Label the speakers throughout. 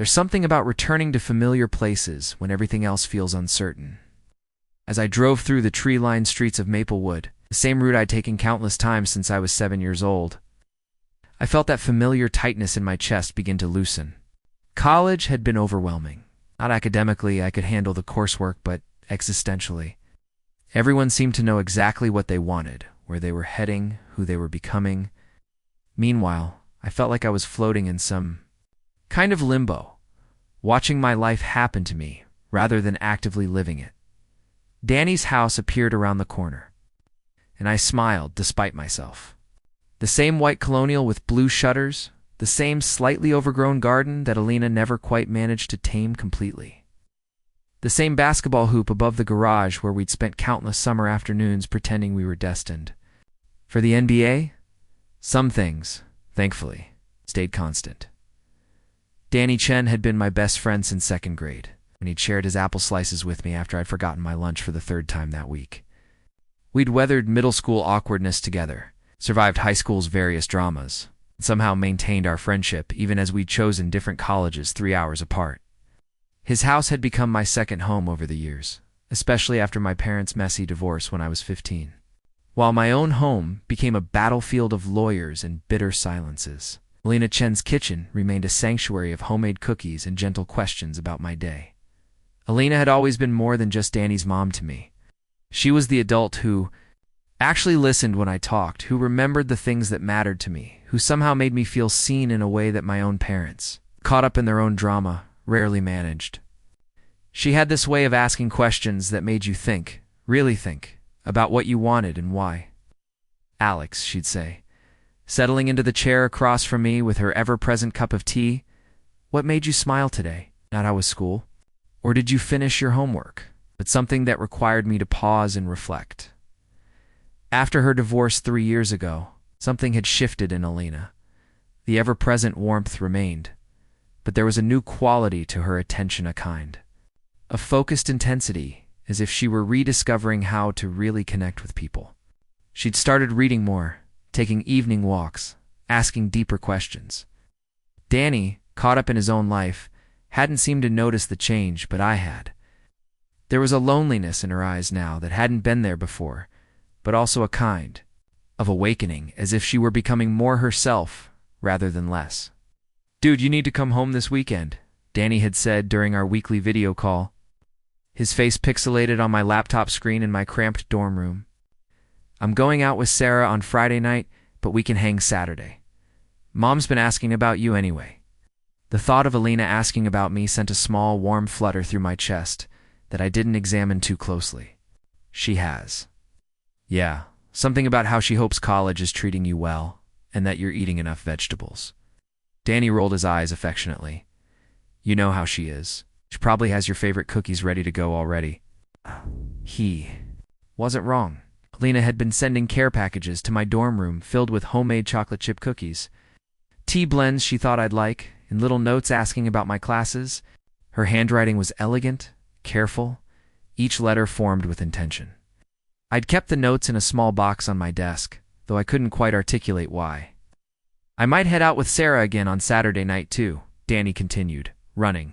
Speaker 1: There's something about returning to familiar places when everything else feels uncertain. As I drove through the tree-lined streets of Maplewood, the same route I'd taken countless times since I was 7 years old, I felt that familiar tightness in my chest begin to loosen. College had been overwhelming. Not academically, I could handle the coursework, but existentially. Everyone seemed to know exactly what they wanted, where they were heading, who they were becoming. Meanwhile, I felt like I was floating in some kind of limbo, watching my life happen to me rather than actively living it. Danny's house appeared around the corner, and I smiled despite myself. The same white colonial with blue shutters, the same slightly overgrown garden that Elena never quite managed to tame completely. The same basketball hoop above the garage where we'd spent countless summer afternoons pretending we were destined. For the NBA, some things, thankfully, stayed constant. Danny Chen had been my best friend since second grade, when he'd shared his apple slices with me after I'd forgotten my lunch for the third time that week. We'd weathered middle school awkwardness together, survived high school's various dramas, and somehow maintained our friendship even as we'd chosen different colleges 3 hours apart. His house had become my second home over the years, especially after my parents' messy divorce when I was 15. While my own home became a battlefield of lawyers and bitter silences, Elena Chen's kitchen remained a sanctuary of homemade cookies and gentle questions about my day. Elena had always been more than just Danny's mom to me. She was the adult who actually listened when I talked, who remembered the things that mattered to me, who somehow made me feel seen in a way that my own parents, caught up in their own drama, rarely managed. She had this way of asking questions that made you think, really think, about what you wanted and why. "Alex," she'd say, settling into the chair across from me with her ever-present cup of tea, "what made you smile today? Not how was school? Or did you finish your homework?" But something that required me to pause and reflect. After her divorce 3 years ago, something had shifted in Elena. The ever-present warmth remained, but there was a new quality to her attention, a kind of focused intensity, as if she were rediscovering how to really connect with people. She'd started reading more, taking evening walks, asking deeper questions. Danny, caught up in his own life, hadn't seemed to notice the change, but I had. There was a loneliness in her eyes now that hadn't been there before, but also a kind of awakening, as if she were becoming more herself rather than less. "Dude, you need to come home this weekend," Danny had said during our weekly video call, his face pixelated on my laptop screen in my cramped dorm room. "I'm going out with Sarah on Friday night, but we can hang Saturday. Mom's been asking about you anyway." The thought of Elena asking about me sent a small, warm flutter through my chest that I didn't examine too closely. She has. Yeah, something about how she hopes college is treating you well, and that you're eating enough vegetables. Danny rolled his eyes affectionately. "You know how she is. She probably has your favorite cookies ready to go already." He wasn't wrong. Elena had been sending care packages to my dorm room filled with homemade chocolate chip cookies, tea blends she thought I'd like, and little notes asking about my classes. Her handwriting was elegant, careful, each letter formed with intention. I'd kept the notes in a small box on my desk, though I couldn't quite articulate why. "I might head out with Sarah again on Saturday night too," Danny continued, running,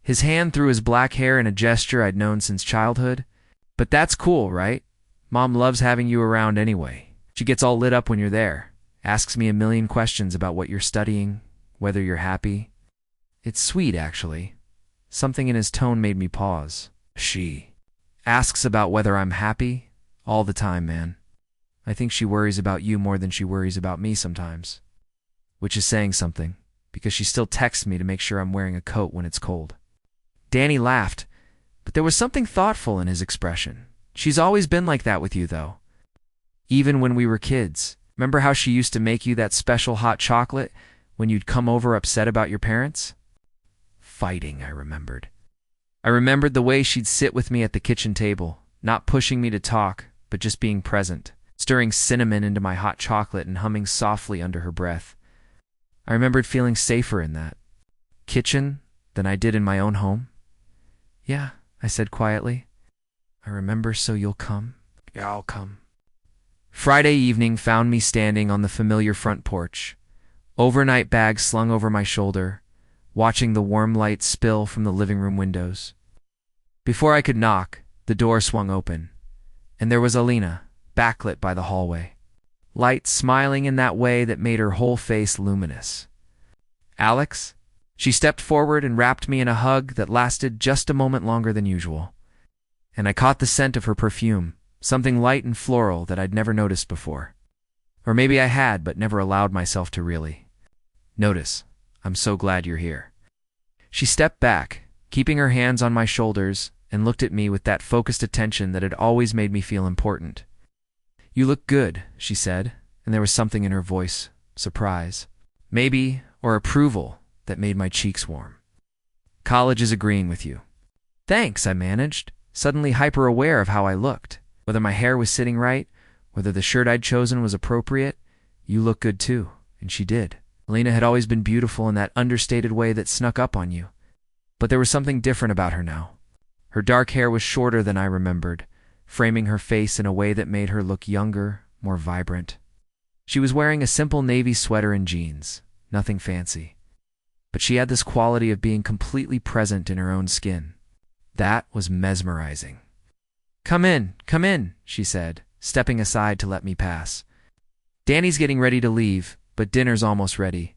Speaker 1: his hand through his black hair in a gesture I'd known since childhood. "But that's cool, right? Mom loves having you around anyway. She gets all lit up when you're there, asks me a million questions about what you're studying, whether you're happy." It's sweet, actually. Something in his tone made me pause. She asks about whether I'm happy all the time, man. I think she worries about you more than she worries about me sometimes. Which is saying something, because she still texts me to make sure I'm wearing a coat when it's cold. Danny laughed, but there was something thoughtful in his expression. "She's always been like that with you, though. Even when we were kids. Remember how she used to make you that special hot chocolate when you'd come over upset about your parents?" Fighting, I remembered. I remembered the way she'd sit with me at the kitchen table, not pushing me to talk, but just being present, stirring cinnamon into my hot chocolate and humming softly under her breath. I remembered feeling safer in that kitchen than I did in my own home. "Yeah," I said quietly. "I remember, so you'll come?" "Yeah, I'll come." Friday evening found me standing on the familiar front porch, overnight bag slung over my shoulder, watching the warm light spill from the living room windows. Before I could knock, the door swung open, and there was Elena, backlit by the hallway, light smiling in that way that made her whole face luminous. "Alex?" She stepped forward and wrapped me in a hug that lasted just a moment longer than usual. And I caught the scent of her perfume, something light and floral that I'd never noticed before. Or maybe I had, but never allowed myself to really notice. "I'm so glad you're here." She stepped back, keeping her hands on my shoulders, and looked at me with that focused attention that had always made me feel important. "You look good," she said, and there was something in her voice, surprise, maybe, or approval, that made my cheeks warm. "College is agreeing with you." "Thanks," I managed, suddenly hyper-aware of how I looked. Whether my hair was sitting right, whether the shirt I'd chosen was appropriate. "You look good too," and she did. Elena had always been beautiful in that understated way that snuck up on you. But there was something different about her now. Her dark hair was shorter than I remembered, framing her face in a way that made her look younger, more vibrant. She was wearing a simple navy sweater and jeans, nothing fancy. But she had this quality of being completely present in her own skin. That was mesmerizing. Come in," she said, stepping aside to let me pass. "Danny's getting ready to leave, but dinner's almost ready.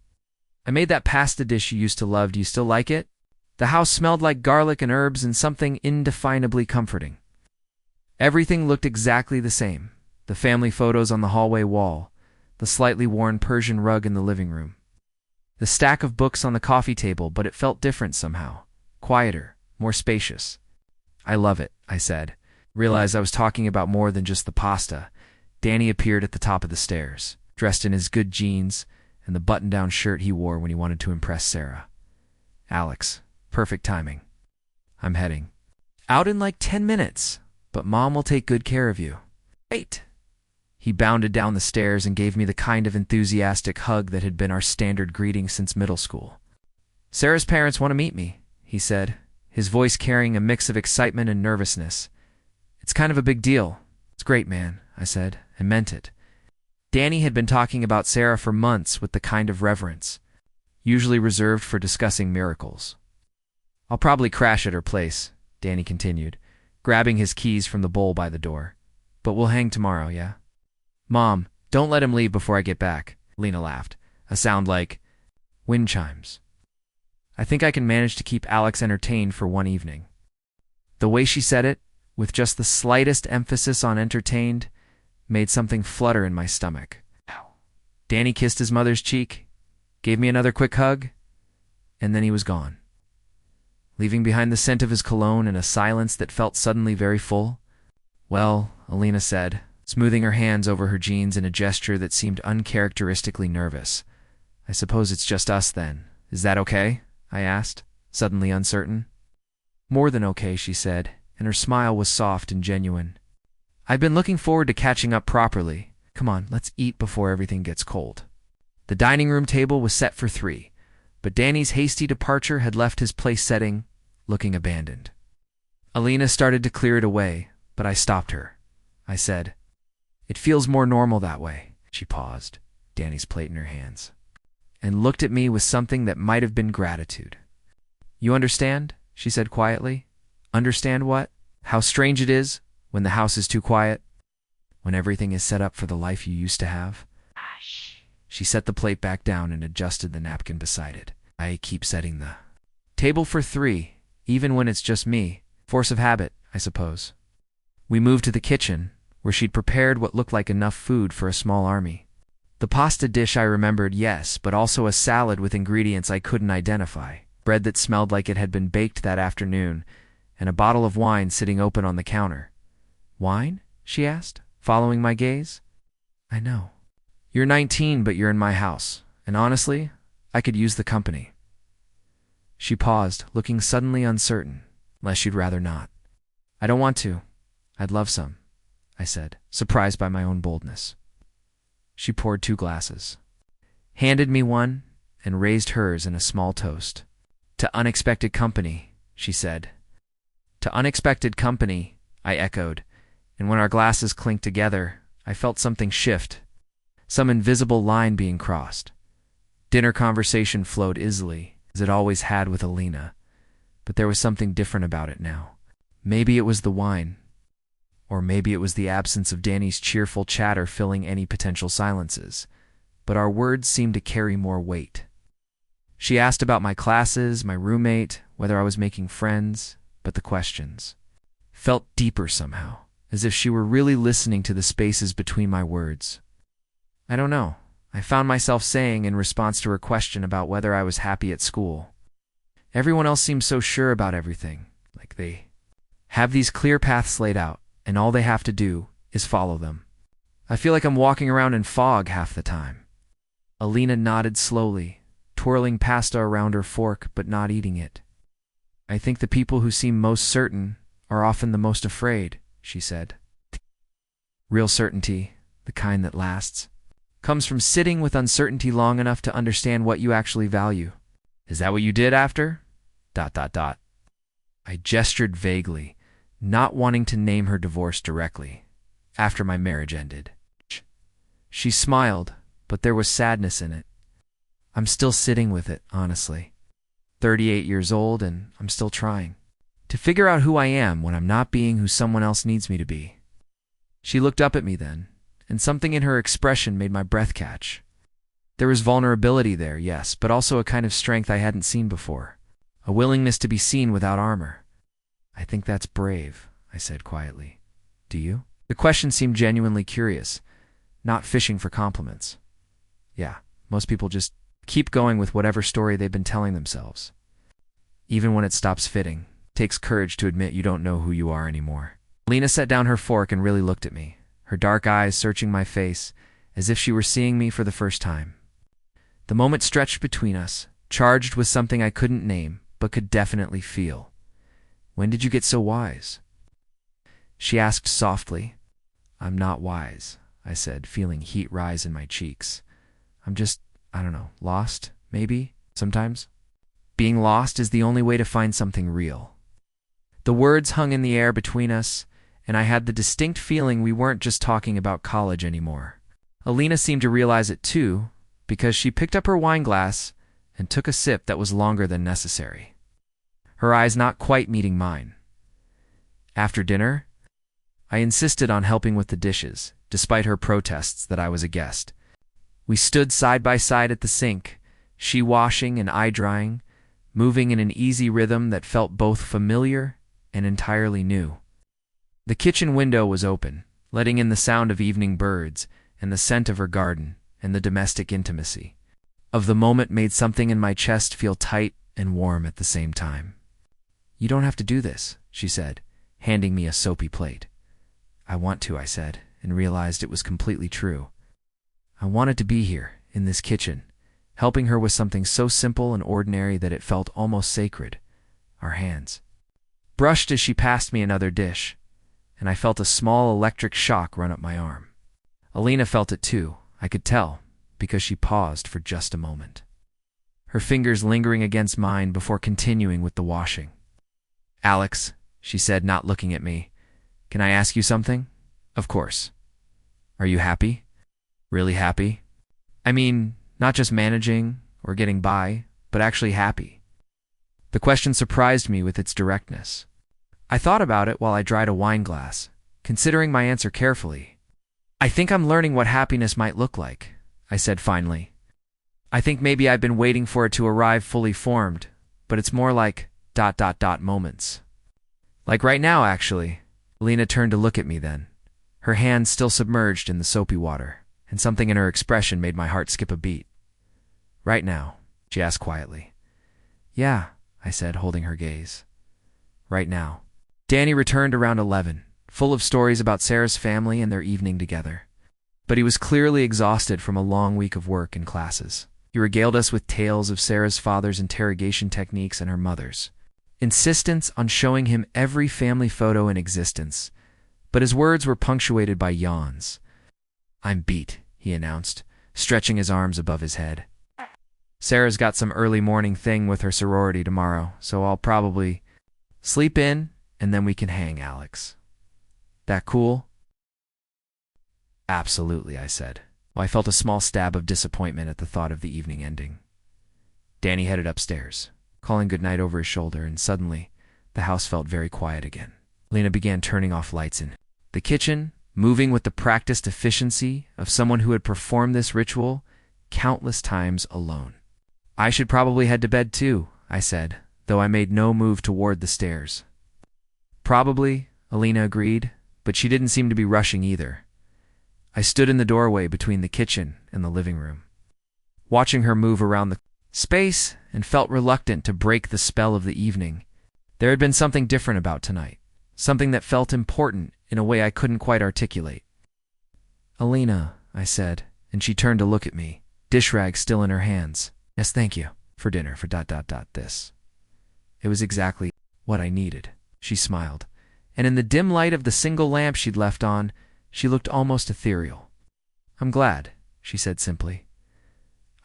Speaker 1: I made that pasta dish you used to love. Do you still like it?" The house smelled like garlic and herbs and something indefinably comforting. Everything looked exactly the same. The family photos on the hallway wall, the slightly worn Persian rug in the living room, the stack of books on the coffee table, but it felt different somehow. Quieter, more spacious. "I love it," I said. Realized I was talking about more than just the pasta. Danny appeared at the top of the stairs, dressed in his good jeans and the button-down shirt he wore when he wanted to impress Sarah. "Alex, perfect timing. I'm heading out in like 10 minutes, but Mom will take good care of you." "Wait." He bounded down the stairs and gave me the kind of enthusiastic hug that had been our standard greeting since middle school. "Sarah's parents want to meet me," he said, his voice carrying a mix of excitement and nervousness. "It's kind of a big deal." "It's great, man," I said, and meant it. Danny had been talking about Sarah for months with the kind of reverence, usually reserved for discussing miracles. "I'll probably crash at her place," Danny continued, grabbing his keys from the bowl by the door. "But we'll hang tomorrow, yeah?" "Mom, don't let him leave before I get back," Lena laughed, a sound like wind chimes. "I think I can manage to keep Alex entertained for one evening." The way she said it, with just the slightest emphasis on entertained, made something flutter in my stomach. Danny kissed his mother's cheek, gave me another quick hug, and then he was gone, leaving behind the scent of his cologne and a silence that felt suddenly very full. "Well," Elena said, smoothing her hands over her jeans in a gesture that seemed uncharacteristically nervous. "I suppose it's just us then. Is that okay?" I asked, suddenly uncertain. "More than okay," she said, and her smile was soft and genuine. "I've been looking forward to catching up properly. Come on, let's eat before everything gets cold." The dining room table was set for 3, but Danny's hasty departure had left his place setting looking abandoned. Elena started to clear it away, but I stopped her. I said, "It feels more normal that way." She paused, Danny's plate in her hands, and looked at me with something that might have been gratitude. "You understand?" she said quietly. "Understand what? How strange it is when the house is too quiet? When everything is set up for the life you used to have?" She set the plate back down and adjusted the napkin beside it. "I keep setting the table for 3, even when it's just me. Force of habit, I suppose." We moved to the kitchen, where she'd prepared what looked like enough food for a small army. The pasta dish I remembered, yes, but also a salad with ingredients I couldn't identify, bread that smelled like it had been baked that afternoon, and a bottle of wine sitting open on the counter. "Wine?" she asked, following my gaze. "I know. You're 19, but you're in my house, and honestly, I could use the company." She paused, looking suddenly uncertain, unless you'd rather not. "I don't want to. I'd love some," I said, surprised by my own boldness. She poured 2 glasses, handed me one, and raised hers in a small toast. "To unexpected company," she said. "To unexpected company," I echoed, and when our glasses clinked together, I felt something shift, some invisible line being crossed. Dinner conversation flowed easily, as it always had with Elena, but there was something different about it now. Maybe it was the wine, or maybe it was the absence of Danny's cheerful chatter filling any potential silences, but our words seemed to carry more weight. She asked about my classes, my roommate, whether I was making friends, but the questions felt deeper somehow, as if she were really listening to the spaces between my words. I don't know. I found myself saying in response to her question about whether I was happy at school. Everyone else seems so sure about everything, like they have these clear paths laid out, and all they have to do is follow them. I feel like I'm walking around in fog half the time. Elena nodded slowly, twirling pasta around her fork but not eating it. I think the people who seem most certain are often the most afraid, she said. Real certainty, the kind that lasts, comes from sitting with uncertainty long enough to understand what you actually value. Is that what you did after? ... I gestured vaguely, not wanting to name her divorce directly, after my marriage ended. She smiled, but there was sadness in it. I'm still sitting with it, honestly. 38 years old, and I'm still trying to figure out who I am when I'm not being who someone else needs me to be. She looked up at me then, and something in her expression made my breath catch. There was vulnerability there, yes, but also a kind of strength I hadn't seen before, a willingness to be seen without armor. I think that's brave, I said quietly. Do you? The question seemed genuinely curious, not fishing for compliments. Yeah, most people just keep going with whatever story they've been telling themselves. Even when it stops fitting, it takes courage to admit you don't know who you are anymore. Elena set down her fork and really looked at me, her dark eyes searching my face as if she were seeing me for the first time. The moment stretched between us, charged with something I couldn't name, but could definitely feel. When did you get so wise? She asked softly. I'm not wise, I said, feeling heat rise in my cheeks. I'm just, I don't know, lost, maybe, sometimes. Being lost is the only way to find something real. The words hung in the air between us, and I had the distinct feeling we weren't just talking about college anymore. Elena seemed to realize it too, because she picked up her wine glass and took a sip that was longer than necessary, her eyes not quite meeting mine. After dinner, I insisted on helping with the dishes, despite her protests that I was a guest. We stood side by side at the sink, she washing and I drying, moving in an easy rhythm that felt both familiar and entirely new. The kitchen window was open, letting in the sound of evening birds and the scent of her garden and the domestic intimacy of the moment made something in my chest feel tight and warm at the same time. You don't have to do this, she said, handing me a soapy plate. I want to, I said, and realized it was completely true. I wanted to be here, in this kitchen, helping her with something so simple and ordinary that it felt almost sacred. Our hands brushed as she passed me another dish, and I felt a small electric shock run up my arm. Elena felt it too, I could tell, because she paused for just a moment, her fingers lingering against mine before continuing with the washing. Alex, she said, not looking at me, can I ask you something? Of course. Are you happy? Really happy? I mean, not just managing or getting by, but actually happy. The question surprised me with its directness. I thought about it while I dried a wine glass, considering my answer carefully. I think I'm learning what happiness might look like, I said finally. I think maybe I've been waiting for it to arrive fully formed, but it's more like ... moments. Like right now, actually. Elena turned to look at me then, her hands still submerged in the soapy water, and something in her expression made my heart skip a beat. Right now, she asked quietly. Yeah, I said, holding her gaze. Right now. Danny returned around 11, full of stories about Sarah's family and their evening together. But he was clearly exhausted from a long week of work and classes. He regaled us with tales of Sarah's father's interrogation techniques and her mother's insistence on showing him every family photo in existence, but his words were punctuated by yawns. I'm beat, he announced, stretching his arms above his head. Sarah's got some early morning thing with her sorority tomorrow, so I'll probably sleep in, and then we can hang, Alex. That cool? Absolutely, I said. Well, I felt a small stab of disappointment at the thought of the evening ending. Danny headed upstairs, calling goodnight over his shoulder, and suddenly, the house felt very quiet again. Elena began turning off lights in the kitchen, moving with the practiced efficiency of someone who had performed this ritual countless times alone. "I should probably head to bed too," I said, though I made no move toward the stairs. "Probably," Elena agreed, but she didn't seem to be rushing either. I stood in the doorway between the kitchen and the living room, watching her move around the space, and felt reluctant to break the spell of the evening. There had been something different about tonight, something that felt important in a way I couldn't quite articulate. "Elena," I said, and she turned to look at me, dish rag still in her hands. "Yes, thank you. For dinner, for this." It was exactly what I needed. She smiled, and in the dim light of the single lamp she'd left on, she looked almost ethereal. "I'm glad," she said simply.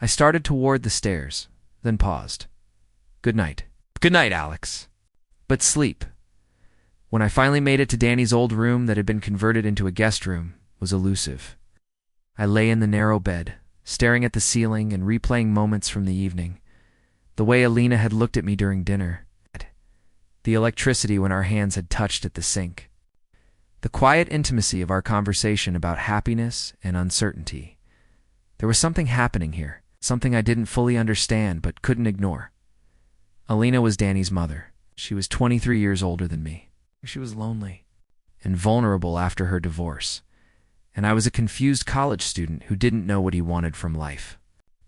Speaker 1: I started toward the stairs, then paused. "Good night." "Good night, Alex." But sleep, when I finally made it to Danny's old room that had been converted into a guest room, was elusive. I lay in the narrow bed, staring at the ceiling and replaying moments from the evening. The way Elena had looked at me during dinner. The electricity when our hands had touched at the sink. The quiet intimacy of our conversation about happiness and uncertainty. There was something happening here, something I didn't fully understand but couldn't ignore. Elena was Danny's mother. She was 23 years older than me. She was lonely and vulnerable after her divorce, and I was a confused college student who didn't know what he wanted from life.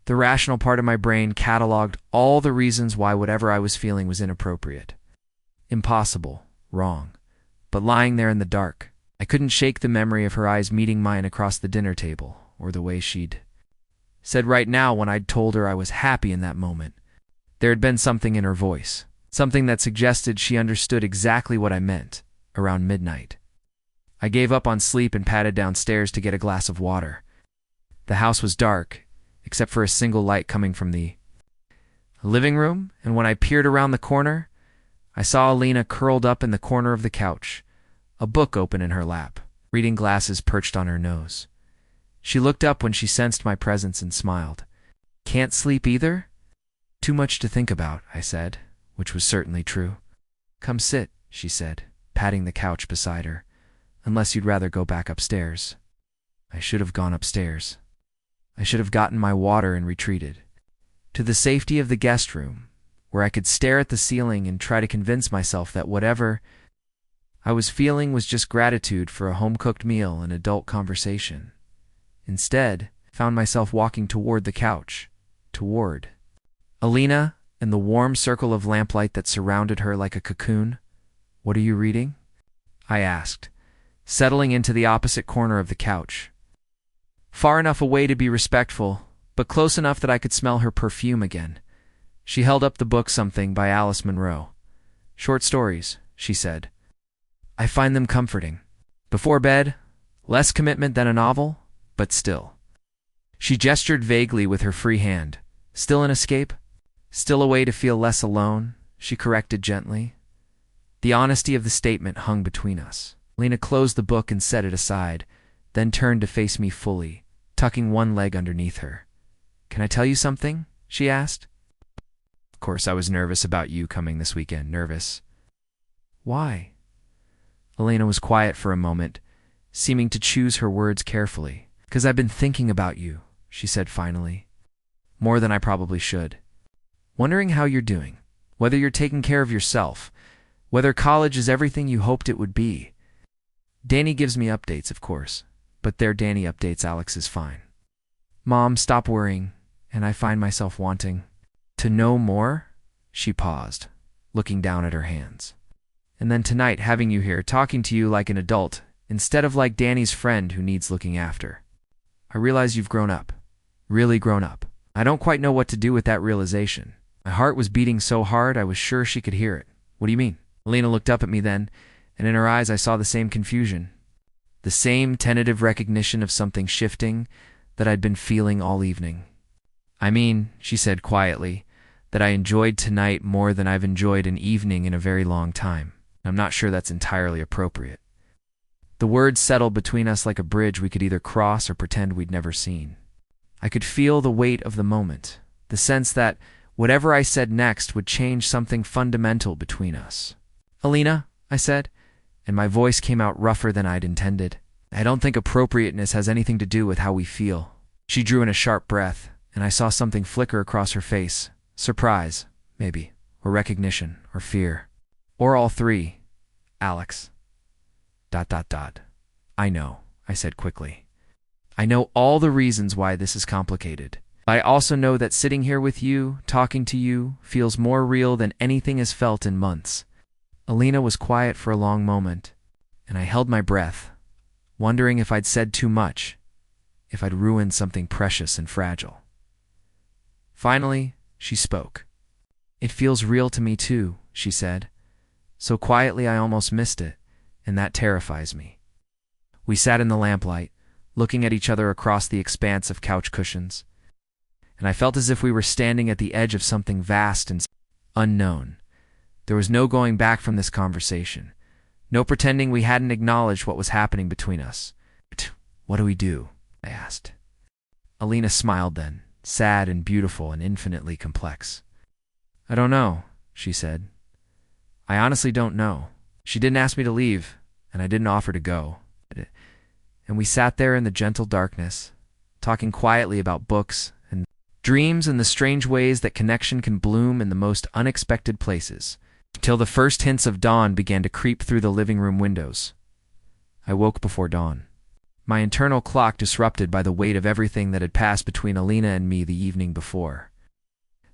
Speaker 1: The rational part of my brain cataloged all the reasons why whatever I was feeling was inappropriate, impossible, wrong. But lying there in the dark, I couldn't shake the memory of her eyes meeting mine across the dinner table, or the way she'd said right now when I'd told her I was happy in that moment. There had been something in her voice, something that suggested she understood exactly what I meant, around midnight. I gave up on sleep and padded downstairs to get a glass of water. The house was dark, except for a single light coming from the living room, and when I peered around the corner, I saw Elena curled up in the corner of the couch, a book open in her lap, reading glasses perched on her nose. She looked up when she sensed my presence and smiled. "Can't sleep either?" "Too much to think about," I said, which was certainly true. "Come sit," she said, patting the couch beside her, "unless you'd rather go back upstairs." I should have gone upstairs. I should have gotten my water and retreated to the safety of the guest room, where I could stare at the ceiling and try to convince myself that whatever I was feeling was just gratitude for a home-cooked meal and adult conversation. Instead, I found myself walking toward the couch, toward Elena and the warm circle of lamplight that surrounded her like a cocoon. "What are you reading?" I asked, settling into the opposite corner of the couch, far enough away to be respectful, but close enough that I could smell her perfume again. She held up the book Something by Alice Munro. "Short stories," she said. "I find them comforting. Before bed, less commitment than a novel, but still." She gestured vaguely with her free hand. "Still an escape? Still a way to feel less alone," she corrected gently. The honesty of the statement hung between us. Lena closed the book and set it aside, then turned to face me fully, tucking one leg underneath her. "Can I tell you something?" she asked. "Of course, I was nervous about you coming this weekend. Nervous." "Why?" Elena was quiet for a moment, seeming to choose her words carefully. "'Cause I've been thinking about you," she said finally. "More than I probably should. Wondering how you're doing, whether you're taking care of yourself, whether college is everything you hoped it would be. Danny gives me updates, of course, but they're Danny updates. Alex is fine. Mom, stop worrying, and I find myself wanting to know more." She paused, looking down at her hands. "And then tonight, having you here, talking to you like an adult, instead of like Danny's friend who needs looking after. I realize you've grown up, really grown up. I don't quite know what to do with that realization." My heart was beating so hard I was sure she could hear it. "What do you mean?" Elena looked up at me then, and in her eyes I saw the same confusion, the same tentative recognition of something shifting that I'd been feeling all evening. "I mean," she said quietly, "that I enjoyed tonight more than I've enjoyed an evening in a very long time. I'm not sure that's entirely appropriate." The words settled between us like a bridge we could either cross or pretend we'd never seen. I could feel the weight of the moment, the sense that Whatever I said next would change something fundamental between us. "Elena," I said, and my voice came out rougher than I'd intended. "I don't think appropriateness has anything to do with how we feel." She drew in a sharp breath, and I saw something flicker across her face. Surprise, maybe, or recognition, or fear. Or all three. "Alex. ... I know," I said quickly. "I know all the reasons why this is complicated. I also know that sitting here with you, talking to you, feels more real than anything has felt in months." Elena was quiet for a long moment, and I held my breath, wondering if I'd said too much, if I'd ruined something precious and fragile. Finally, she spoke. "It feels real to me too," she said, so quietly I almost missed it, and that terrifies me. We sat in the lamplight, looking at each other across the expanse of couch cushions, and I felt as if we were standing at the edge of something vast and unknown. There was no going back from this conversation, no pretending we hadn't acknowledged what was happening between us. "What do we do?" I asked. Elena smiled then, sad and beautiful and infinitely complex. "I don't know," she said. "I honestly don't know. She didn't ask me to leave, and I didn't offer to go." And we sat there in the gentle darkness, talking quietly about books and dreams and the strange ways that connection can bloom in the most unexpected places, till the first hints of dawn began to creep through the living room windows. I woke before dawn, my internal clock disrupted by the weight of everything that had passed between Elena and me the evening before.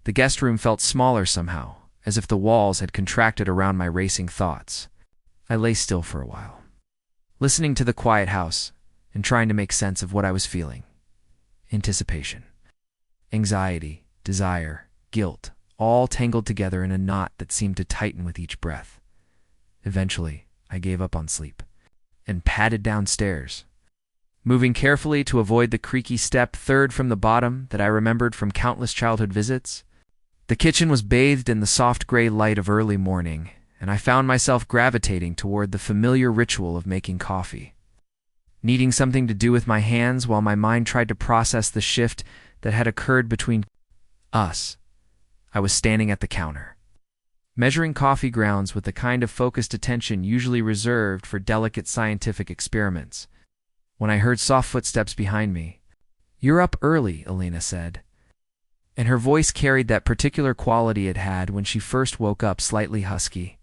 Speaker 1: The guest room felt smaller somehow, as if the walls had contracted around my racing thoughts. I lay still for a while, listening to the quiet house and trying to make sense of what I was feeling. Anticipation, anxiety, desire, guilt, all tangled together in a knot that seemed to tighten with each breath. Eventually, I gave up on sleep and padded downstairs, moving carefully to avoid the creaky step third from the bottom that I remembered from countless childhood visits. The kitchen was bathed in the soft gray light of early morning, and I found myself gravitating toward the familiar ritual of making coffee, needing something to do with my hands while my mind tried to process the shift that had occurred between us. I was standing at the counter, measuring coffee grounds with the kind of focused attention usually reserved for delicate scientific experiments, when I heard soft footsteps behind me. "You're up early," Elena said, and her voice carried that particular quality it had when she first woke up, slightly husky,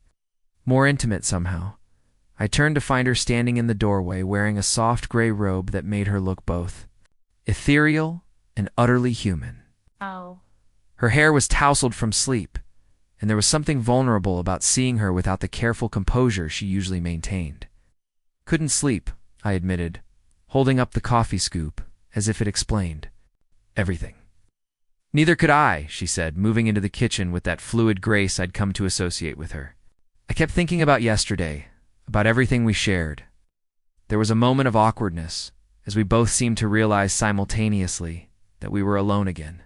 Speaker 1: more intimate somehow. I turned to find her standing in the doorway wearing a soft gray robe that made her look both ethereal and utterly human.
Speaker 2: Oh.
Speaker 1: Her hair was tousled from sleep, and there was something vulnerable about seeing her without the careful composure she usually maintained. "Couldn't sleep," I admitted, holding up the coffee scoop as if it explained everything. "Neither could I," she said, moving into the kitchen with that fluid grace I'd come to associate with her. "I kept thinking about yesterday, about everything we shared." There was a moment of awkwardness, as we both seemed to realize simultaneously that we were alone again,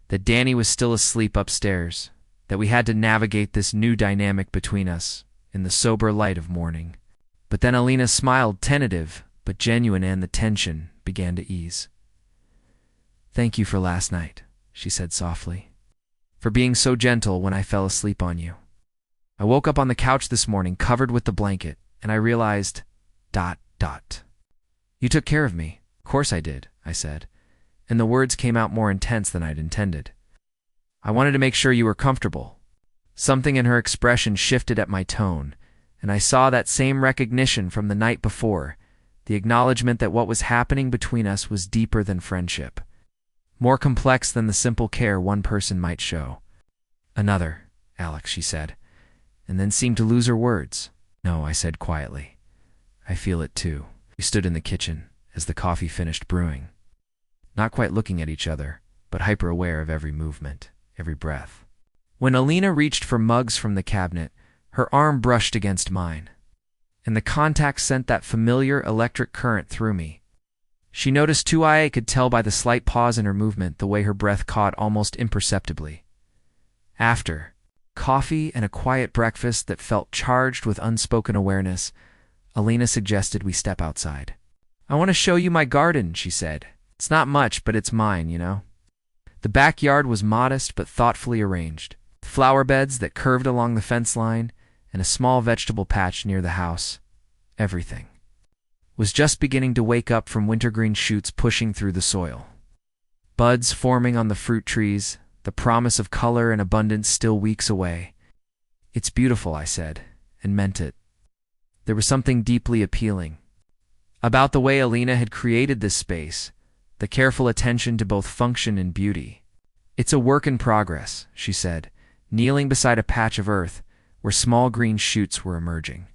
Speaker 1: that Danny was still asleep upstairs, that we had to navigate this new dynamic between us in the sober light of morning. But then Elena smiled, tentative but genuine, and the tension began to ease. "Thank you for last night," she said softly, "for being so gentle when I fell asleep on you. I woke up on the couch this morning covered with the blanket, and I realized ... You took care of me." "Of course I did," I said, and the words came out more intense than I'd intended. "I wanted to make sure you were comfortable." Something in her expression shifted at my tone, and I saw that same recognition from the night before, the acknowledgement that what was happening between us was deeper than friendship, more complex than the simple care one person might show. "Another, Alex," she said, and then seemed to lose her words. "No," I said quietly. "I feel it too." We stood in the kitchen as the coffee finished brewing, not quite looking at each other, but hyper-aware of every movement, every breath. When Elena reached for mugs from the cabinet, her arm brushed against mine, and the contact sent that familiar electric current through me. She noticed too. I could tell by the slight pause in her movement, the way her breath caught almost imperceptibly. After coffee and a quiet breakfast that felt charged with unspoken awareness, Elena suggested we step outside. "I want to show you my garden," she said. "It's not much, but it's mine, you know." The The backyard was modest but thoughtfully arranged. Flower beds that curved along the fence line and a small vegetable patch near the house. Everything was just beginning to wake up from wintergreen shoots pushing through the soil. Buds forming on the fruit trees, the promise of color and abundance still weeks away. "It's beautiful," I said, and meant it. There was something deeply appealing about the way Elena had created this space, the careful attention to both function and beauty. "It's a work in progress," she said, kneeling beside a patch of earth where small green shoots were emerging.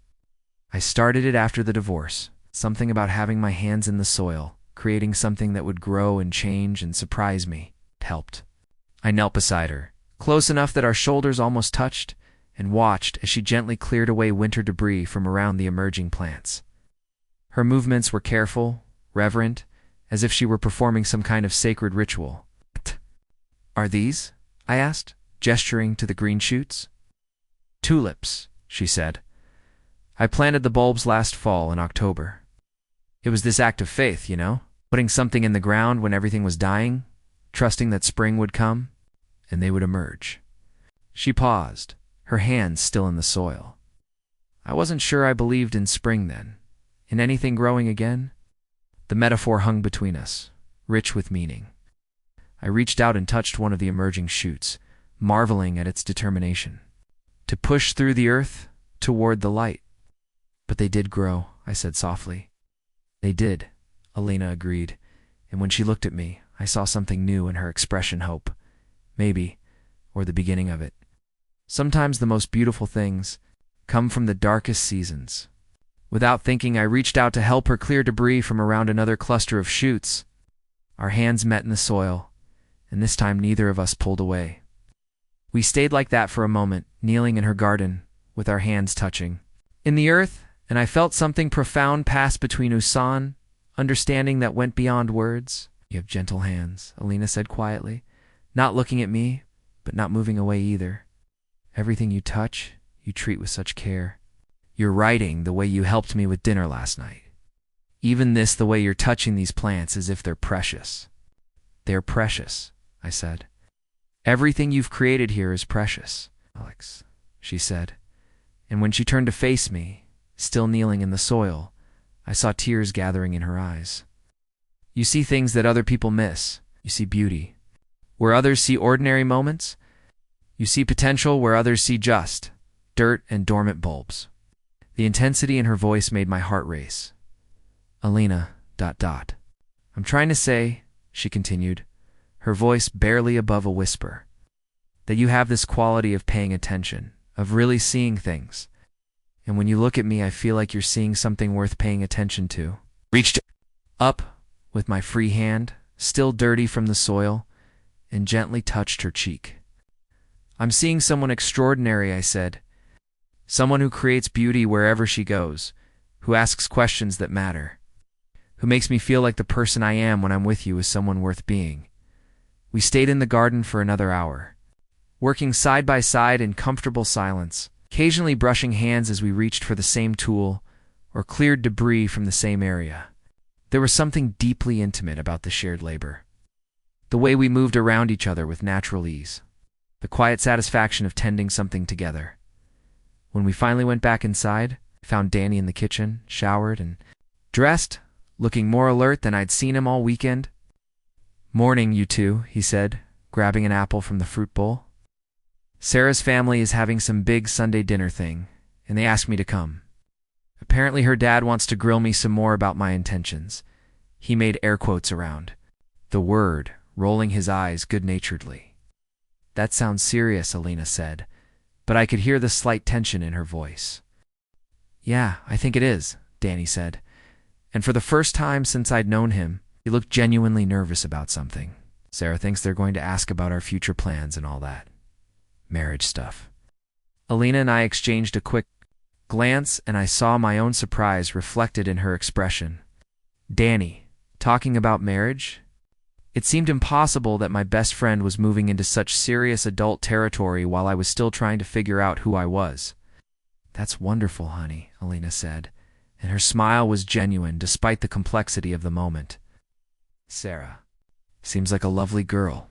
Speaker 1: "I started it after the divorce. Something about having my hands in the soil, creating something that would grow and change and surprise me, helped." I knelt beside her, close enough that our shoulders almost touched, and watched as she gently cleared away winter debris from around the emerging plants. Her movements were careful, reverent, as if she were performing some kind of sacred ritual. "What are these?" I asked, gesturing to the green shoots. "Tulips," she said. "I planted the bulbs last fall in October. It was this act of faith, putting something in the ground when everything was dying, trusting that spring would come, and they would emerge." She paused, her hands still in the soil. I wasn't sure I believed in spring then, in anything growing again. The metaphor hung between us, rich with meaning. I reached out and touched one of the emerging shoots, marveling at its determination to push through the earth toward the light. "But they did grow," I said softly. "They did," Elena agreed, and when she looked at me, I saw something new in her expression. Hope, maybe, or the beginning of it. Sometimes the most beautiful things come from the darkest seasons. Without thinking, I reached out to help her clear debris from around another cluster of shoots. Our hands met in the soil, and this time neither of us pulled away. We stayed like that for a moment, kneeling in her garden, with our hands touching in the earth, and I felt something profound pass between Usan, understanding that went beyond words. "You have gentle hands," Elena said quietly, not looking at me, but not moving away either. "Everything you touch, you treat with such care. Your writing, the way you helped me with dinner last night. Even this, the way you're touching these plants as if they're precious." "They're precious," I said. "Everything you've created here is precious, Alex," she said. And when she turned to face me, still kneeling in the soil, I saw tears gathering in her eyes. "You see things that other people miss. You see beauty where others see ordinary moments. You see potential where others see just dirt and dormant bulbs." The intensity in her voice made my heart race. "Elena, ... I'm trying to say," she continued, her voice barely above a whisper, "that you have this quality of paying attention, of really seeing things. And when you look at me, I feel like you're seeing something worth paying attention to." Reached up with my free hand, still dirty from the soil, and gently touched her cheek. "I'm seeing someone extraordinary," I said. "Someone who creates beauty wherever she goes, who asks questions that matter, who makes me feel like the person I am when I'm with you is someone worth being." We stayed in the garden for another hour, working side by side in comfortable silence, occasionally brushing hands as we reached for the same tool or cleared debris from the same area. There was something deeply intimate about the shared labor. The way we moved around each other with natural ease, the quiet satisfaction of tending something together. When we finally went back inside, I found Danny in the kitchen, showered and dressed, looking more alert than I'd seen him all weekend. "Morning, you two," he said, grabbing an apple from the fruit bowl. "Sarah's family is having some big Sunday dinner thing, and they asked me to come. Apparently her dad wants to grill me some more about my intentions." He made air quotes around the word, rolling his eyes good-naturedly. "That sounds serious," Elena said, but I could hear the slight tension in her voice. "Yeah, I think it is," Danny said, and for the first time since I'd known him, he looked genuinely nervous about something. "Sarah thinks they're going to ask about our future plans and all that. Marriage stuff." Elena and I exchanged a quick glance, and I saw my own surprise reflected in her expression. Danny, talking about marriage? It seemed impossible that my best friend was moving into such serious adult territory while I was still trying to figure out who I was. "That's wonderful, honey," Elena said, and her smile was genuine despite the complexity of the moment. "Sarah seems like a lovely girl."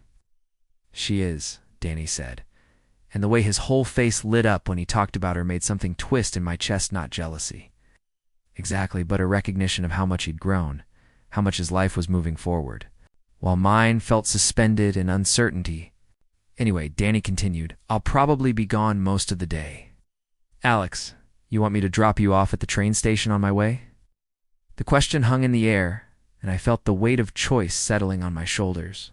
Speaker 1: She is, Danny said, and the way his whole face lit up when he talked about her made something twist in my chest, not jealousy. Exactly, but a recognition of how much he'd grown, how much his life was moving forward, while mine felt suspended in uncertainty. Anyway, Danny continued, I'll probably be gone most of the day. Alex, you want me to drop you off at the train station on my way? The question hung in the air, and I felt the weight of choice settling on my shoulders.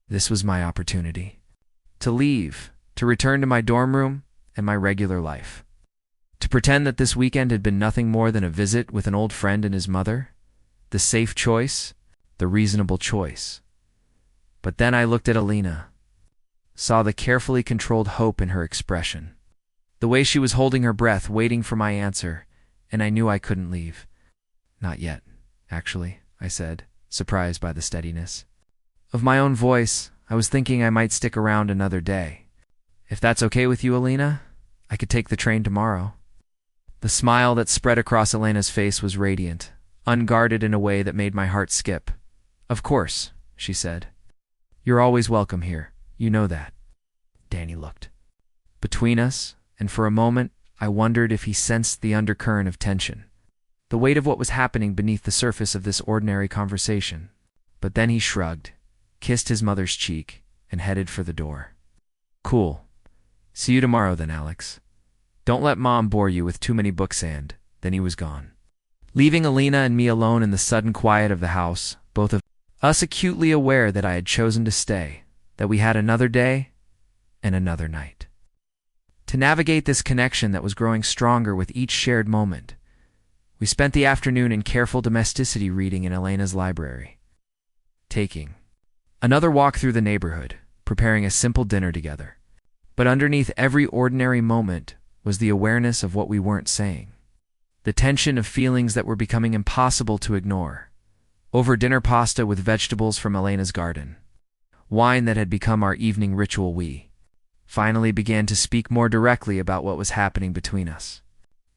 Speaker 1: This was my opportunity. To leave, to return to my dorm room and my regular life. To pretend that this weekend had been nothing more than a visit with an old friend and his mother. The safe choice, the reasonable choice. But then I looked at Elena, saw the carefully controlled hope in her expression, the way she was holding her breath, waiting for my answer, and I knew I couldn't leave. Not yet, actually, I said, surprised by the steadiness. Of my own voice, I was thinking I might stick around another day. If that's okay with you, Elena, I could take the train tomorrow. The smile that spread across Elena's face was radiant, unguarded in a way that made my heart skip. Of course, she said. You're always welcome here. You know that. Danny looked between us, and for a moment I wondered if he sensed the undercurrent of tension, the weight of what was happening beneath the surface of this ordinary conversation. But then he shrugged, kissed his mother's cheek, and headed for the door. Cool. See you tomorrow then, Alex. Don't let Mom bore you with too many books. And then he was gone, leaving Elena and me alone in the sudden quiet of the house, both of us acutely aware that I had chosen to stay, that we had another day and another night to navigate this connection that was growing stronger with each shared moment. We spent the afternoon in careful domesticity reading in Elena's library, taking another walk through the neighborhood, preparing a simple dinner together. But underneath every ordinary moment was the awareness of what we weren't saying, the tension of feelings that were becoming impossible to ignore. Over dinner pasta with vegetables from Elena's garden, wine that had become our evening ritual, we finally began to speak more directly about what was happening between us.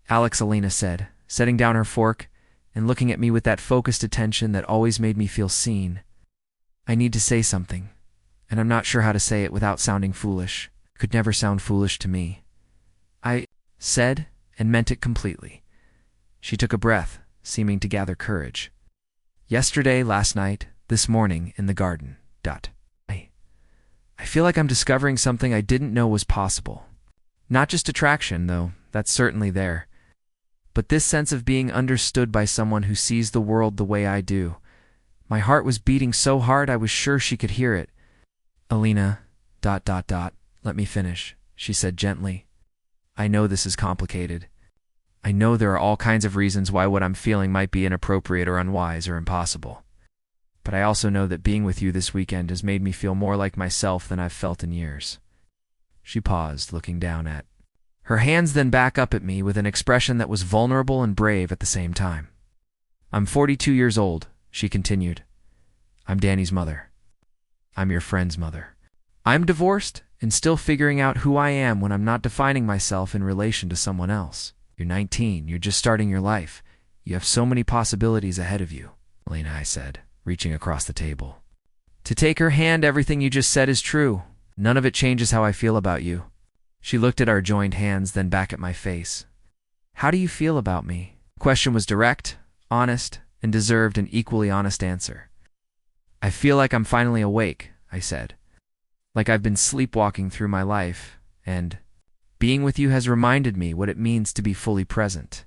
Speaker 1: Alex, Elena said, setting down her fork and looking at me with that focused attention that always made me feel seen. I need to say something, and I'm not sure how to say it without sounding foolish. Could never sound foolish to me. I said, and meant it completely. She took a breath, seeming to gather courage. Yesterday, last night, this morning, in the garden. I feel like I'm discovering something I didn't know was possible. Not just attraction, though, that's certainly there, but this sense of being understood by someone who sees the world the way I do. My heart was beating so hard I was sure she could hear it. Elena, let me finish, she said gently. I know this is complicated. I know there are all kinds of reasons why what I'm feeling might be inappropriate or unwise or impossible. But I also know that being with you this weekend has made me feel more like myself than I've felt in years. She paused, looking down at her hands, then back up at me with an expression that was vulnerable and brave at the same time. I'm 42 years old, she continued. I'm Danny's mother. I'm your friend's mother. I'm divorced and still figuring out who I am when I'm not defining myself in relation to someone else. You're 19, you're just starting your life. You have so many possibilities ahead of you, Elena, I said, reaching across the table. To take her hand, everything you just said is true. None of it changes how I feel about you. She looked at our joined hands, then back at my face. How do you feel about me? The question was direct, honest, and deserved an equally honest answer. I feel like I'm finally awake, I said. Like I've been sleepwalking through my life, and being with you has reminded me what it means to be fully present.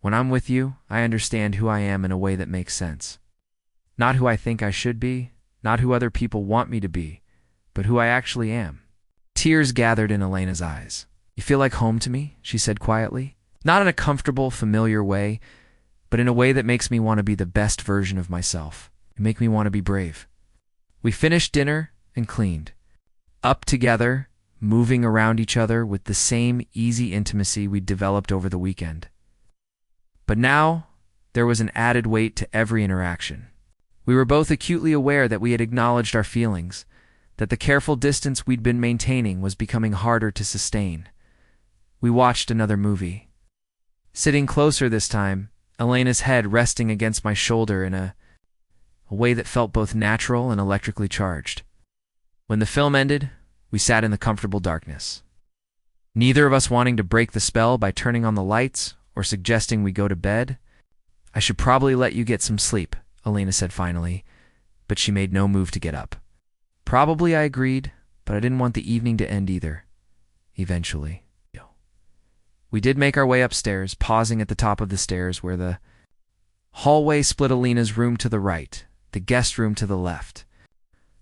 Speaker 1: When I'm with you, I understand who I am in a way that makes sense. Not who I think I should be, not who other people want me to be, but who I actually am. Tears gathered in Elena's eyes. You feel like home to me, she said quietly. Not in a comfortable, familiar way, but in a way that makes me want to be the best version of myself. You make me want to be brave. We finished dinner and cleaned. Up together, moving around each other with the same easy intimacy we'd developed over the weekend. But now, there was an added weight to every interaction. We were both acutely aware that we had acknowledged our feelings, that the careful distance we'd been maintaining was becoming harder to sustain. We watched another movie. Sitting closer this time, Elena's head resting against my shoulder in a way that felt both natural and electrically charged. When the film ended, we sat in the comfortable darkness, neither of us wanting to break the spell by turning on the lights or suggesting we go to bed. "I should probably let you get some sleep," Elena said finally, but she made no move to get up. "Probably," I agreed, but I didn't want the evening to end either. Eventually. We did make our way upstairs, pausing at the top of the stairs where the hallway split Elena's room to the right, the guest room to the left.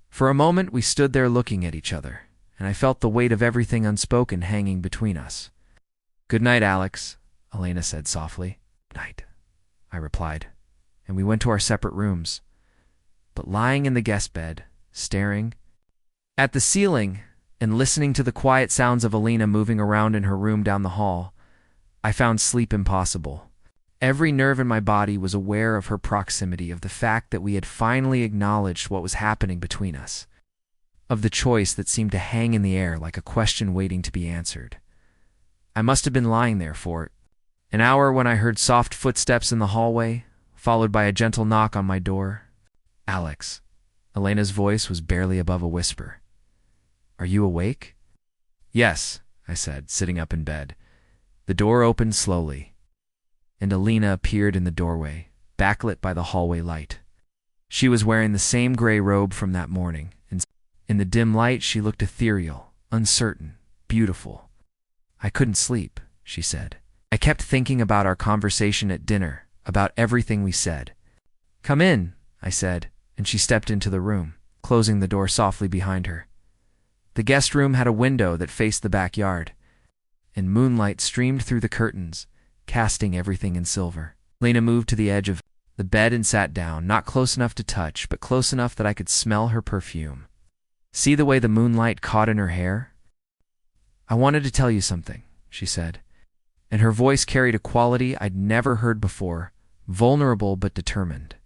Speaker 1: For a moment we stood there looking at each other, and I felt the weight of everything unspoken hanging between us. "Good night, Alex," Elena said softly. "Night," I replied, and we went to our separate rooms. But lying in the guest bed, staring at the ceiling and listening to the quiet sounds of Elena moving around in her room down the hall, I found sleep impossible. Every nerve in my body was aware of her proximity, of the fact that we had finally acknowledged what was happening between us, of the choice that seemed to hang in the air like a question waiting to be answered. I must have been lying there for an hour when I heard soft footsteps in the hallway, followed by a gentle knock on my door. "Alex." Elena's voice was barely above a whisper. "Are you awake?" "Yes," I said, sitting up in bed. The door opened slowly, and Elena appeared in the doorway, backlit by the hallway light. She was wearing the same gray robe from that morning, and in the dim light she looked ethereal, uncertain, beautiful. "I couldn't sleep," she said. "I kept thinking about our conversation at dinner, about everything we said." "Come in," I said, and she stepped into the room, closing the door softly behind her. The guest room had a window that faced the backyard, and moonlight streamed through the curtains, casting everything in silver. Elena moved to the edge of the bed and sat down, not close enough to touch, but close enough that I could smell her perfume. "See the way the moonlight caught in her hair?" "I wanted to tell you something," she said, and her voice carried a quality I'd never heard before, vulnerable but determined,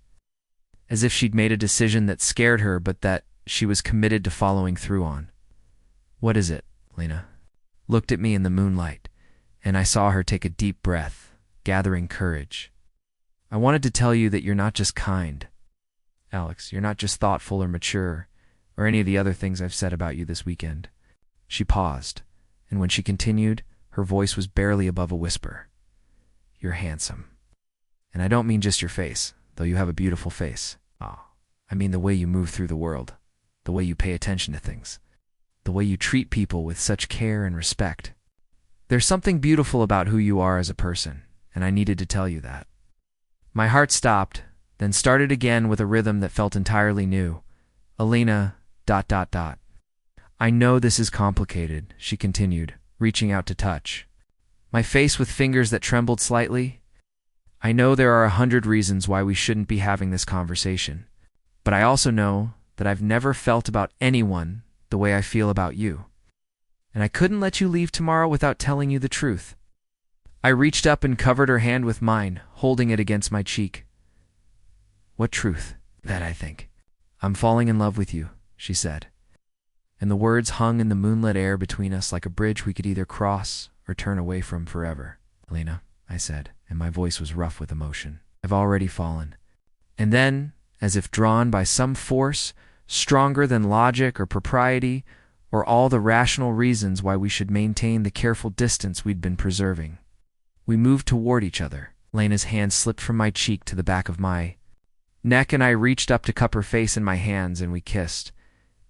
Speaker 1: as if she'd made a decision that scared her but that she was committed to following through on. "What is it?" Elena looked at me in the moonlight, and I saw her take a deep breath, gathering courage. "I wanted to tell you that you're not just kind, Alex. You're not just thoughtful or mature, or any of the other things I've said about you this weekend." She paused, and when she continued, her voice was barely above a whisper. "You're handsome. And I don't mean just your face, though you have a beautiful face. I mean the way you move through the world, the way you pay attention to things, the way you treat people with such care and respect. There's something beautiful about who you are as a person, and I needed to tell you that." My heart stopped, then started again with a rhythm that felt entirely new. "Elena, ... I know this is complicated," she continued, reaching out to touch my face with fingers that trembled slightly. "I know there are 100 reasons why we shouldn't be having this conversation, but I also know that I've never felt about anyone the way I feel about you. And I couldn't let you leave tomorrow without telling you the truth." I reached up and covered her hand with mine, holding it against my cheek. "What truth?" "That I think I'm falling in love with you," she said. And the words hung in the moonlit air between us like a bridge we could either cross or turn away from forever. "Elena," I said, and my voice was rough with emotion, "I've already fallen." And then, as if drawn by some force stronger than logic or propriety or all the rational reasons why we should maintain the careful distance we'd been preserving, we moved toward each other. Elena's hand slipped from my cheek to the back of my neck, and I reached up to cup her face in my hands, and we kissed.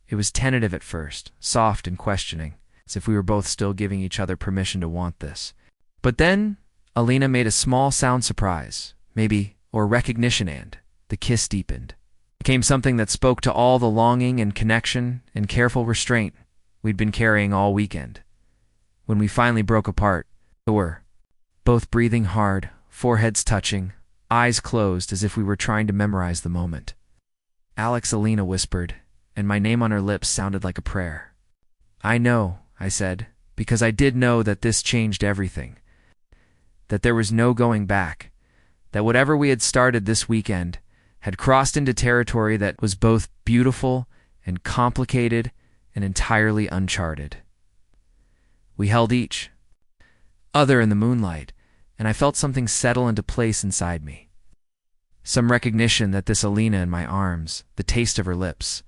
Speaker 1: It was tentative at first, soft and questioning, as if we were both still giving each other permission to want this. But then Elena made a small sound surprise, maybe, or recognition, and the kiss deepened. It became something that spoke to all the longing and connection and careful restraint we'd been carrying all weekend. When we finally broke apart, we were both breathing hard, foreheads touching, eyes closed as if we were trying to memorize the moment. "Alex," Elena whispered, and my name on her lips sounded like a prayer. "I know," I said, because I did know that this changed everything, that there was no going back, that whatever we had started this weekend had crossed into territory that was both beautiful and complicated and entirely uncharted. We held each other in the moonlight, and I felt something settle into place inside me. Some recognition that this Elena in my arms, the taste of her lips,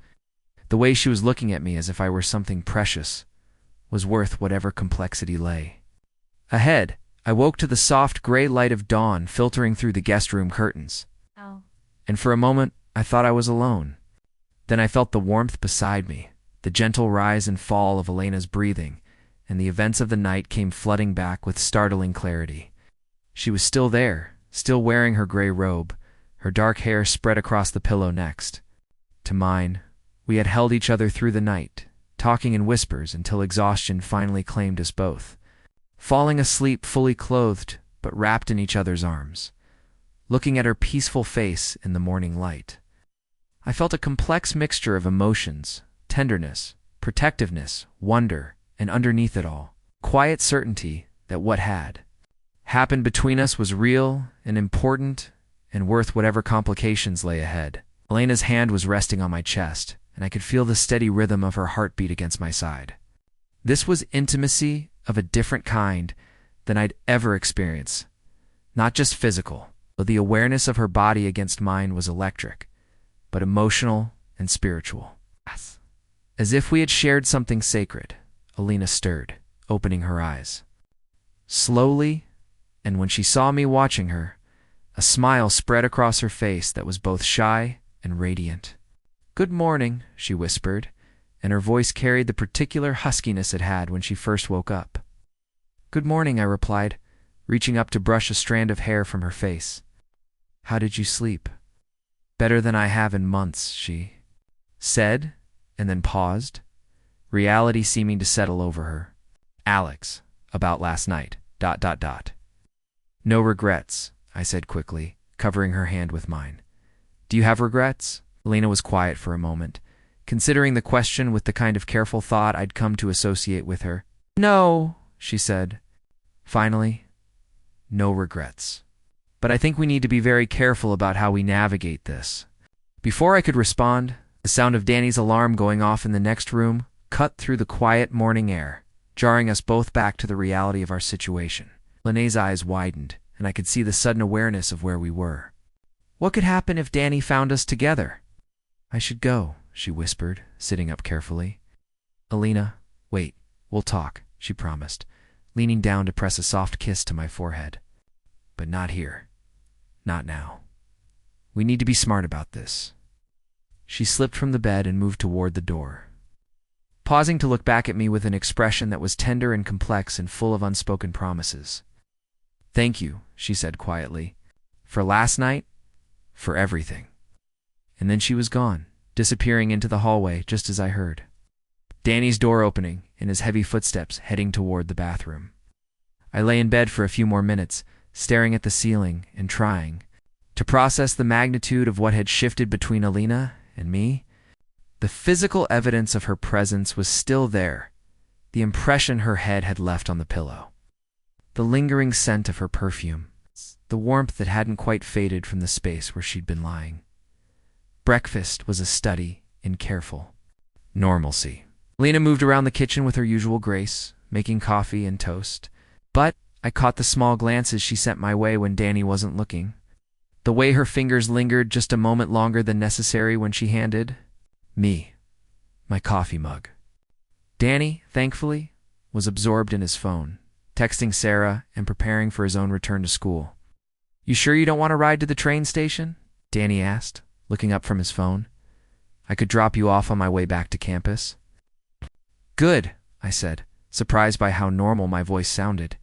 Speaker 1: The way she was looking at me as if I were something precious was worth whatever complexity lay. Ahead, I woke to the soft gray light of dawn filtering through the guest room curtains.
Speaker 2: Oh.
Speaker 1: And for a moment, I thought I was alone. Then I felt the warmth beside me, the gentle rise and fall of Elena's breathing, and the events of the night came flooding back with startling clarity. She was still there, still wearing her gray robe, her dark hair spread across the pillow next to mine. We had held each other through the night, talking in whispers until exhaustion finally claimed us both, falling asleep fully clothed but wrapped in each other's arms, looking at her peaceful face in the morning light. I felt a complex mixture of emotions, tenderness, protectiveness, wonder, and underneath it all, quiet certainty that what had happened between us was real and important and worth whatever complications lay ahead. Elena's hand was resting on my chest, and I could feel the steady rhythm of her heartbeat against my side. This was intimacy of a different kind than I'd ever experienced. Not just physical, though the awareness of her body against mine was electric, but emotional and spiritual. As if we had shared something sacred, Elena stirred, opening her eyes. Slowly, and when she saw me watching her, a smile spread across her face that was both shy and radiant. "Good morning," she whispered, and her voice carried the particular huskiness it had when she first woke up. "Good morning," I replied, reaching up to brush a strand of hair from her face. "How did you sleep?" "Better than I have in months," she said, and then paused, reality seeming to settle over her. "Alex, about last night, ... "No regrets," I said quickly, covering her hand with mine. "Do you have regrets?" Elena was quiet for a moment, considering the question with the kind of careful thought I'd come to associate with her. "No," she said. Finally, "No regrets. But I think we need to be very careful about how we navigate this." Before I could respond, the sound of Danny's alarm going off in the next room cut through the quiet morning air, jarring us both back to the reality of our situation. Elena's eyes widened, and I could see the sudden awareness of where we were. What could happen if Danny found us together? "I should go," she whispered, sitting up carefully. "Elena, wait, we'll talk," she promised, leaning down to press a soft kiss to my forehead. "But not here. Not now. We need to be smart about this." She slipped from the bed and moved toward the door, pausing to look back at me with an expression that was tender and complex and full of unspoken promises. "Thank you," she said quietly, "for last night, for everything." And then she was gone, disappearing into the hallway just as I heard Danny's door opening and his heavy footsteps heading toward the bathroom. I lay in bed for a few more minutes, staring at the ceiling and trying to process the magnitude of what had shifted between Elena and me. The physical evidence of her presence was still there, the impression her head had left on the pillow, the lingering scent of her perfume, the warmth that hadn't quite faded from the space where she'd been lying. Breakfast was a study in careful normalcy. Elena moved around the kitchen with her usual grace, making coffee and toast, but I caught the small glances she sent my way when Danny wasn't looking, the way her fingers lingered just a moment longer than necessary when she handed me my coffee mug. Danny, thankfully, was absorbed in his phone, texting Sarah and preparing for his own return to school. "You sure you don't want to ride to the train station?" Danny asked, looking up from his phone. "I could drop you off on my way back to campus." "Good," I said, surprised by how normal my voice sounded.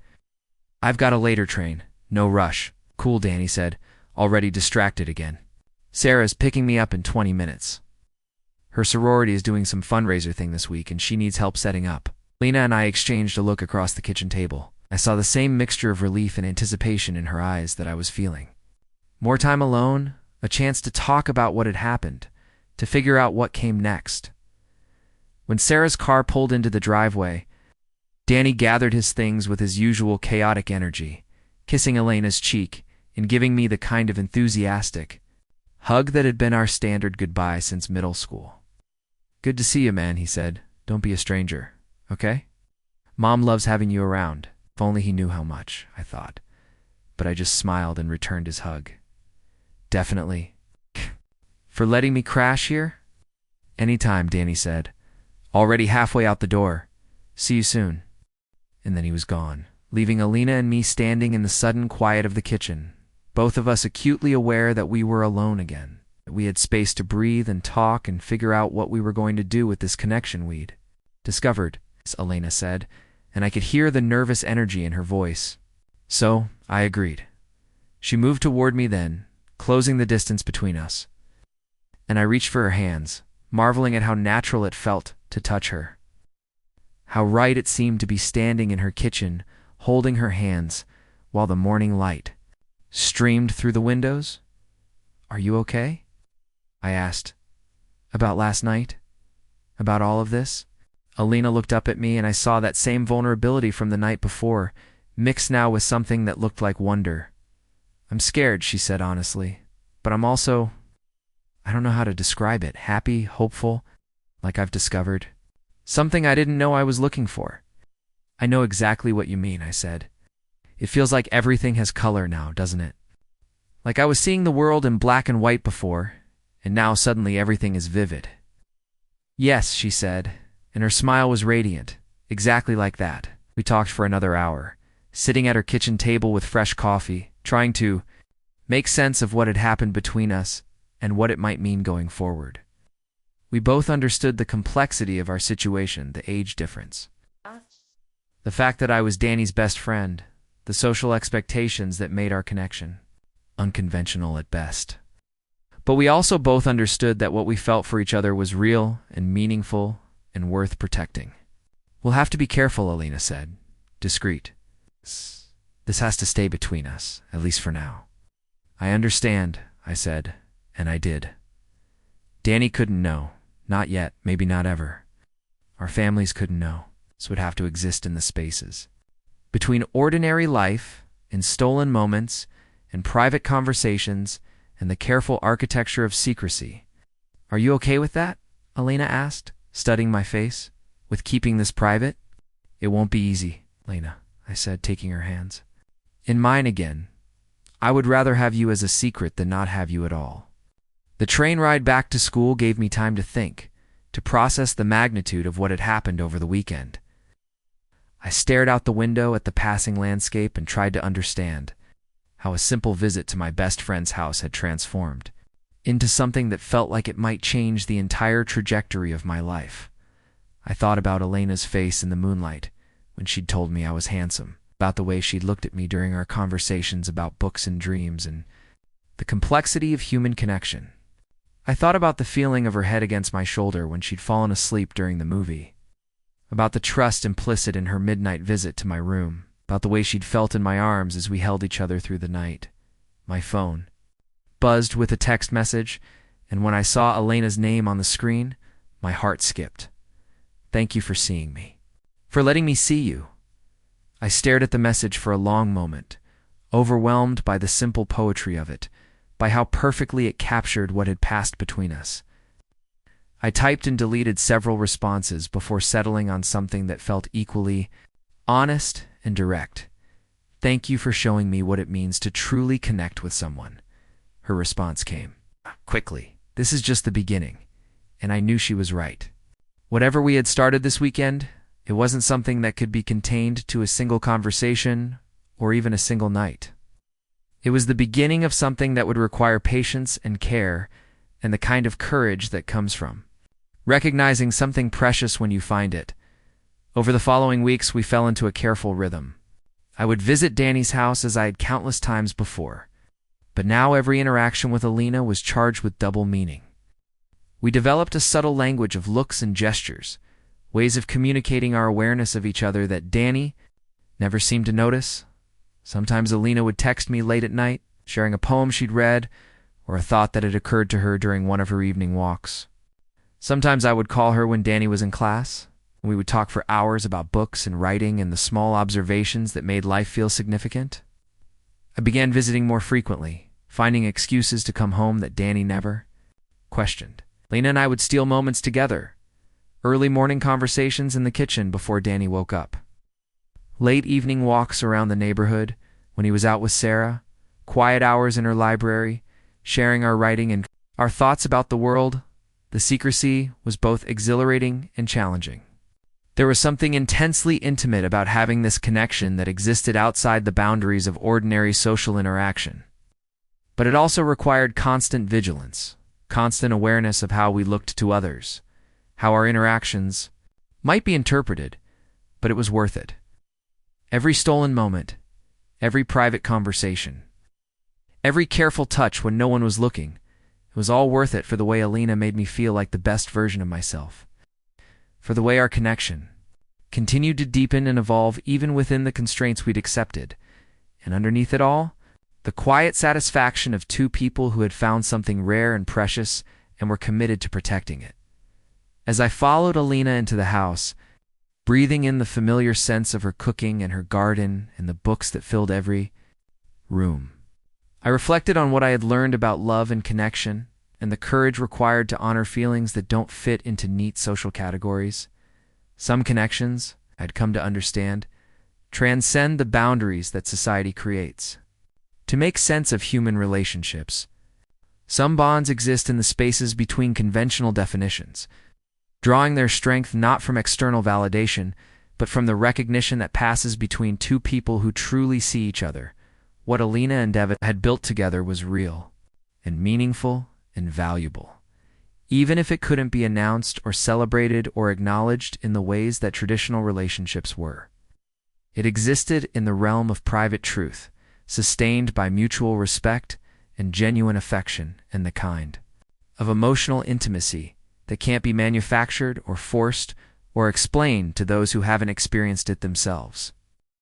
Speaker 1: "I've got a later train. No rush." "Cool," Danny said, already distracted again. "Sarah's picking me up in 20 minutes. Her sorority is doing some fundraiser thing this week, and she needs help setting up." Elena and I exchanged a look across the kitchen table. I saw the same mixture of relief and anticipation in her eyes that I was feeling. More time alone, a chance to talk about what had happened, to figure out what came next. When Sarah's car pulled into the driveway, Danny gathered his things with his usual chaotic energy, kissing Elena's cheek and giving me the kind of enthusiastic hug that had been our standard goodbye since middle school. "Good to see you, man," he said. "Don't be a stranger, okay? Mom loves having you around." If only he knew how much, I thought. But I just smiled and returned his hug. "Definitely." "For letting me crash here?" Anytime, Danny said, already halfway out the door. See you soon. And then he was gone, leaving Elena and me standing in the sudden quiet of the kitchen, both of us acutely aware that we were alone again, that we had space to breathe and talk and figure out what we were going to do with this connection we'd discovered, Elena said, and I could hear the nervous energy in her voice. So I agreed. She moved toward me then, closing the distance between us, and I reached for her hands, marveling at how natural it felt to touch her. How right it seemed to be standing in her kitchen, holding her hands, while the morning light streamed through the windows. Are you okay? I asked. About last night? About all of this? Elena looked up at me, and I saw that same vulnerability from the night before, mixed now with something that looked like wonder. I'm scared, she said honestly, but I'm also, I don't know how to describe it, happy, hopeful, like I've discovered something I didn't know I was looking for. I know exactly what you mean, I said. It feels like everything has color now, doesn't it? Like I was seeing the world in black and white before, and now suddenly everything is vivid. Yes, she said, and her smile was radiant, exactly like that. We talked for another hour, sitting at her kitchen table with fresh coffee, trying to make sense of what had happened between us and what it might mean going forward. We both understood the complexity of our situation, the age difference, the fact that I was Danny's best friend, the social expectations that made our connection unconventional at best. But we also both understood that what we felt for each other was real and meaningful and worth protecting. We'll have to be careful, Elena said, discreet. This has to stay between us, at least for now. I understand, I said, and I did. Danny couldn't know. Not yet, maybe not ever. Our families couldn't know. This would have to exist in the spaces between ordinary life and stolen moments and private conversations and the careful architecture of secrecy. Are you okay with that? Elena asked, studying my face. With keeping this private? It won't be easy, Elena, I said, taking her hands. In mine again. I would rather have you as a secret than not have you at all. The train ride back to school gave me time to think, to process the magnitude of what had happened over the weekend. I stared out the window at the passing landscape and tried to understand how a simple visit to my best friend's house had transformed into something that felt like it might change the entire trajectory of my life. I thought about Elena's face in the moonlight when she'd told me I was handsome, about the way she'd looked at me during our conversations about books and dreams, and the complexity of human connection. I thought about the feeling of her head against my shoulder when she'd fallen asleep during the movie, about the trust implicit in her midnight visit to my room, about the way she'd felt in my arms as we held each other through the night. My phone buzzed with a text message, and when I saw Elena's name on the screen, my heart skipped. Thank you for seeing me, for letting me see you. I stared at the message for a long moment, overwhelmed by the simple poetry of it, by how perfectly it captured what had passed between us. I typed and deleted several responses before settling on something that felt equally honest and direct. Thank you for showing me what it means to truly connect with someone. Her response came quickly. This is just the beginning, and I knew she was right. Whatever we had started this weekend, it wasn't something that could be contained to a single conversation or even a single night. It was the beginning of something that would require patience and care and the kind of courage that comes from recognizing something precious when you find it. Over the following weeks, we fell into a careful rhythm. I would visit Danny's house as I had countless times before, but now every interaction with Elena was charged with double meaning. We developed a subtle language of looks and gestures, ways of communicating our awareness of each other that Danny never seemed to notice. Sometimes Elena would text me late at night, sharing a poem she'd read or a thought that had occurred to her during one of her evening walks. Sometimes I would call her when Danny was in class, and we would talk for hours about books and writing and the small observations that made life feel significant. I began visiting more frequently, finding excuses to come home that Danny never questioned. Elena and I would steal moments together, early morning conversations in the kitchen before Danny woke up, late evening walks around the neighborhood when he was out with Sarah, quiet hours in her library, sharing our writing and our thoughts about the world, The secrecy was both exhilarating and challenging. There was something intensely intimate about having this connection that existed outside the boundaries of ordinary social interaction. But it also required constant vigilance, constant awareness of how we looked to others, how our interactions might be interpreted, but it was worth it. Every stolen moment, every private conversation, every careful touch when no one was looking, it was all worth it for the way Elena made me feel like the best version of myself. For the way our connection continued to deepen and evolve even within the constraints we'd accepted. And underneath it all, the quiet satisfaction of two people who had found something rare and precious and were committed to protecting it. As I followed Elena into the house, breathing in the familiar sense of her cooking and her garden and the books that filled every room, I reflected on what I had learned about love and connection and the courage required to honor feelings that don't fit into neat social categories. Some connections, I'd come to understand, transcend the boundaries that society creates. To make sense of human relationships, some bonds exist in the spaces between conventional definitions, drawing their strength not from external validation, but from the recognition that passes between two people who truly see each other. What Elena and David had built together was real and meaningful and valuable, even if it couldn't be announced or celebrated or acknowledged in the ways that traditional relationships were. It existed in the realm of private truth, sustained by mutual respect and genuine affection, and the kind of emotional intimacy that can't be manufactured or forced or explained to those who haven't experienced it themselves.